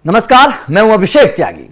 नमस्कार, मैं हूं अभिषेक त्यागी।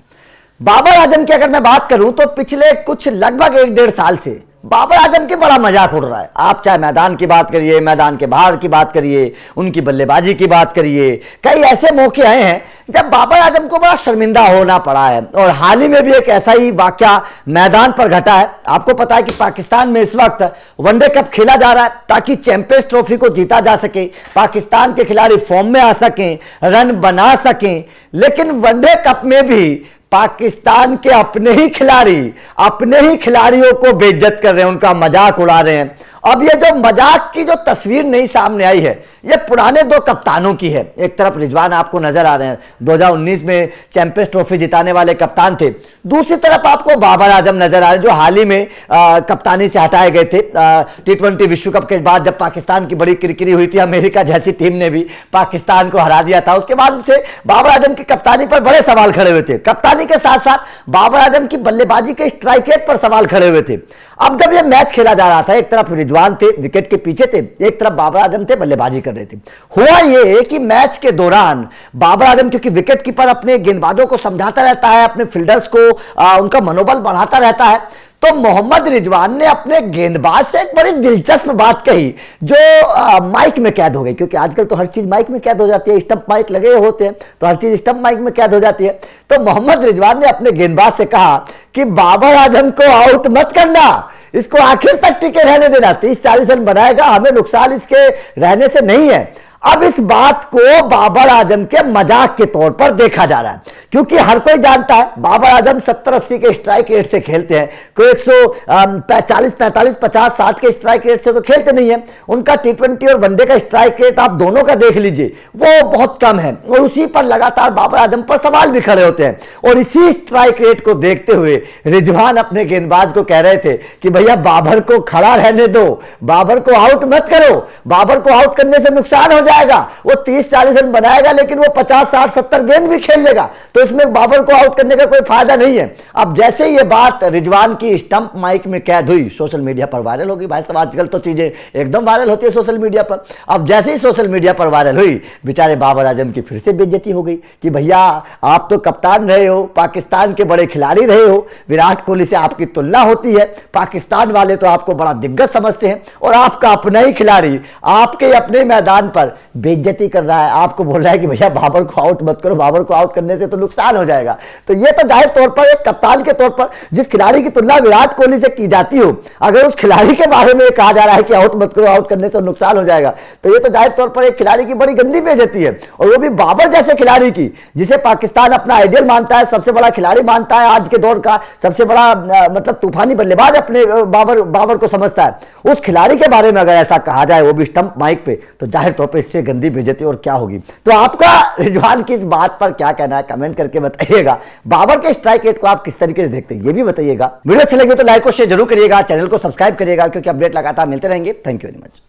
बाबर आजम की अगर मैं बात करूं तो पिछले कुछ लगभग 1-1.5 साल से बाबर आजम के बड़ा मजाक उड़ रहा है। आप चाहे मैदान की बात करिए, मैदान के बाहर की बात करिए, उनकी बल्लेबाजी की बात करिए, कई ऐसे मौके आए हैं जब बाबर आजम को बड़ा शर्मिंदा होना पड़ा है। और हाल ही में भी एक ऐसा ही वाकया मैदान पर घटा है। आपको पता है कि पाकिस्तान में इस वक्त वनडे कप खेला जा रहा है ताकि चैंपियंस ट्रॉफी को जीता जा सके, पाकिस्तान के खिलाड़ी फॉर्म में आ सकें, रन बना सकें। लेकिन वनडे कप में भी पाकिस्तान के अपने ही खिलाड़ियों को बेइज्जत कर रहे हैं, उनका मजाक उड़ा रहे हैं। अब ये जो मजाक की जो तस्वीर नई सामने आई है, ये पुराने 2 कप्तानों की है। एक तरफ रिजवान आपको नजर आ रहे हैं, 2019 में चैंपियंस ट्रॉफी जिताने वाले कप्तान थे। दूसरी तरफ आपको बाबर आजम नजर आ रहे हैं, जो हाल ही में कप्तानी से हटाए गए थे। T20 विश्व कप के बाद जब पाकिस्तान की बड़ी किरकिरी हुई थी, अमेरिका जैसी टीम ने भी पाकिस्तान को हरा दिया था, उसके बाद से बाबर आजम की कप्तानी पर बड़े सवाल खड़े हुए थे। कप्तानी के साथ साथ बाबर आजम की बल्लेबाजी के स्ट्राइक रेट पर सवाल खड़े हुए थे। अब जब यह मैच खेला जा रहा था, एक तरफ रिजवान थे, विकेट के पीछे थे, एक तरफ बाबर आजम थे, बल्लेबाजी कर रहे थे। हुआ यह कि मैच के दौरान बाबर आजम क्योंकि विकेट कीपर अपने गेंदबाजों को समझाता रहता है, अपने फील्डर्स को उनका मनोबल बढ़ाता रहता है, तो मोहम्मद रिजवान ने अपने गेंदबाज से एक बड़ी दिलचस्प बात कही जो माइक में कैद हो गई। क्योंकि आजकल तो हर चीज माइक में कैद हो जाती है, स्टंप माइक लगे होते हैं तो हर चीज स्टंप माइक में कैद हो जाती है। तो मोहम्मद रिजवान ने अपने गेंदबाज से कहा कि बाबर आजम को आउट मत करना, इसको आखिर तक टिके रहने देना, 30-40 रन बनाएगा, हमें नुकसान इसके रहने से नहीं है। अब इस बात को बाबर आजम के मजाक के तौर पर देखा जा रहा है, क्योंकि हर कोई जानता है बाबर आजम 70-80 के स्ट्राइक रेट से खेलते हैं, कोई 140, 45, 50, 60 के स्ट्राइक रेट से तो खेलते नहीं है। उनका T20 और वनडे का स्ट्राइक रेट आप दोनों का देख लीजिए, वो बहुत कम है, और उसी पर लगातार बाबर आजम पर सवाल भी खड़े होते हैं। और इसी स्ट्राइक रेट को देखते हुए रिजवान अपने गेंदबाज को कह रहे थे कि भैया बाबर को खड़ा रहने दो, बाबर को आउट मत करो, बाबर को आउट करने से नुकसान हो जाएगा, वो 30-40 रन बनाएगा लेकिन वो 50-60-70 गेंद भी खेल लेगा, तो इसमें बाबर को आउट करने का कोई फायदा नहीं है। अब जैसे ये बात रिजवान की स्टंप माइक में कैद हुई, सोशल मीडिया पर वायरल होगी। भाई साहब, आजकल तो चीजें एकदम वायरल होती है सोशल मीडिया पर। अब जैसे ही सोशल मीडिया पर वायरल हुई, बेचारे बाबर आजम की फिर से बेइज्जती हो गई कि भैया आप तो कप्तान रहे हो, पाकिस्तान के बड़े खिलाड़ी रहे हो, विराट कोहली से आपकी तुलना होती है, पाकिस्तान वाले तो आपको बड़ा दिग्गज समझते हैं, और आपका अपना ही खिलाड़ी आपके अपने मैदान पर बेइज्जती कर रहा है, आपको बोल रहा है कि भैया बाबर को आउट मत करो, बाबर को आउट करने से तो नुकसान हो जाएगा। तो ये तो जाहिर तौर पर एक कप्तान के तौर पर जिस खिलाड़ी की तुलना विराट कोहली से की जाती हो, अगर उस खिलाड़ी के बारे में कहा जा रहा है कि आउट मत करो, आउट करने से नुकसान हो जाएगा, तो ये तो जाहिर तौर पर एक खिलाड़ी की बड़ी गंदी बेइज्जती है। और वो भी बाबर जैसे खिलाड़ी की, जिसे पाकिस्तान अपना आइडियल मानता है, सबसे बड़ा खिलाड़ी मानता है, आज के दौर का सबसे बड़ा मतलब तूफानी बल्लेबाज अपने बाबर को समझता है, उस खिलाड़ी के बारे में अगर ऐसा कहा जाए, वो भी स्टंप माइक पे, तो जाहिर तौर पर इससे गंदी बेइज्जती और क्या होगी। तो आपका रिजवान की इस बात पर क्या कहना है, कमेंट करके बताइएगा। बाबर के स्ट्राइक रेट को आप किस तरीके से देखते हैं, ये भी बताइएगा। वीडियो अच्छी लगी तो लाइक और शेयर जरूर करिएगा, चैनल को सब्सक्राइब करिएगा, क्योंकि अपडेट लगातार मिलते रहेंगे। Thank you very much.